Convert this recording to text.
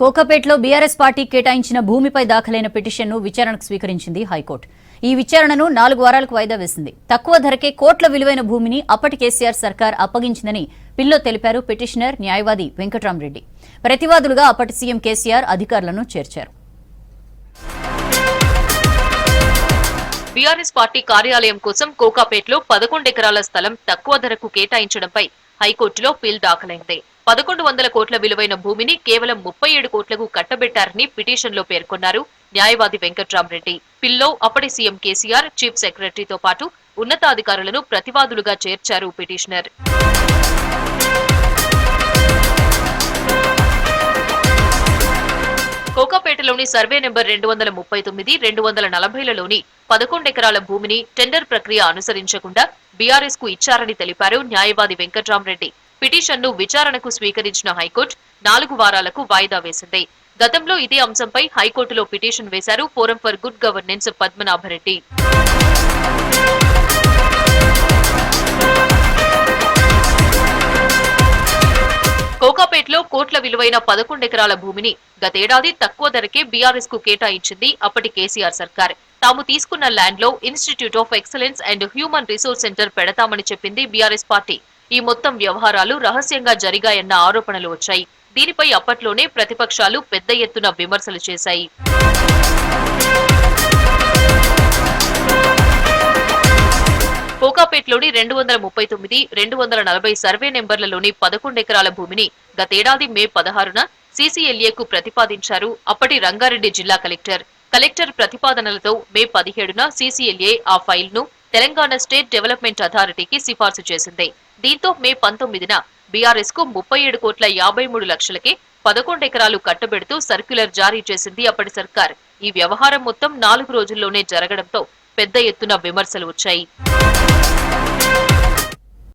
కోకాపేటలో BRS party కేటాయించిన భూమిపై దాఖలైన పిటిషన్ను విచారణకు స్వీకరించింది హైకోర్టు. ఈ విచారణను 4 వారాలకు వాయిదా వేసింది. తక్కువ ధరకే కోట్ల విలువైన భూమిని అప్పటి కేసీఆర్ సర్కార్ అప్పగించిందని పిల్లో తెలిపారు పిటిషనర్ న్యాయవాది వెంకట్రామరెడ్డి. ప్రతివాదులుగా అప్పటి సీఎం కేసీఆర్ అధికారులను చేర్చారు. బీఆర్ఎస్ పార్టీ కార్యాలయం కోసం కోకాపేటలో 11 ఎకరాల స్థలం తక్కువ ధరకు కేటాయించడంపై హైకోర్టులో పిల్ దాఖలైంది. 1100 కోట్ల విలువైన భూమిని కేవలం 37 కోట్లకు కట్టబెట్టారని పిటిషన్లో పేర్కొన్నారు న్యాయవాది వెంకట్రామరెడ్డి. పిల్లో అప్పటి సీఎం కేసీఆర్, చీఫ్ సెక్రటరీతో పాటు ఉన్నతాధికారులను ప్రతివాదులుగా చేర్చారు పిటిషనర్. కోకాపేటలోని సర్వే నెంబర్ 239, 240లలోని 11 ఎకరాల భూమిని టెండర్ ప్రక్రియ అనుసరించకుండా బీఆర్ఎస్ కు ఇచ్చారని తెలిపారు న్యాయవాది వెంకట్రామరెడ్డి. పిటిషన్ను విచారణకు స్వీకరించిన హైకోర్టు 4 వారాలకు వాయిదా వేసింది. గతంలో ఇదే అంశంపై హైకోర్టులో పిటిషన్ వేశారు forum for good governance Padmanabha Reddy. కోకాపేటలో కోట్ల విలువైన 11 ఎకరాల భూమిని గతేడాది తక్కువ ధరకే బీఆర్ఎస్ కు కేటాయించింది అప్పటి కేసీఆర్ సర్కార్. తాము తీసుకున్న ల్యాండ్ లో institute of excellence and human resource centre పెడతామని చెప్పింది బీఆర్ఎస్ పార్టీ. ఈ మొత్తం వ్యవహారాలు రహస్యంగా జరిగాయన్న ఆరోపణలు వచ్చాయి. దీనిపై అప్పట్లోనే ప్రతిపక్షాలు పెద్ద ఎత్తున విమర్శలు చేశాయి. కోకాపేటలోని 239, 240 సర్వే నెంబర్లలోని 11 ఎకరాల భూమిని గతేడాది మే 16న సీసీఎల్ఏకు ప్రతిపాదించారు అప్పటి రంగారెడ్డి జిల్లా కలెక్టర్. కలెక్టర్ ప్రతిపాదనలతో మే 17న సీసీఎల్ఏ ఆ ఫైల్ను తెలంగాణ స్టేట్ డెవలప్మెంట్ అథారిటీకి సిఫార్సు చేసింది. దీంతో మే 19న బీఆర్ఎస్ కు 37 కోట్ల 53 లక్షలకే 11 ఎకరాలు కట్టబెడుతూ సర్క్యులర్ జారీ చేసింది అప్పటి సర్కార్. ఈ వ్యవహారం మొత్తం 4 రోజుల్లోనే జరగడంతో పెద్ద ఎత్తున విమర్శలు వచ్చాయి.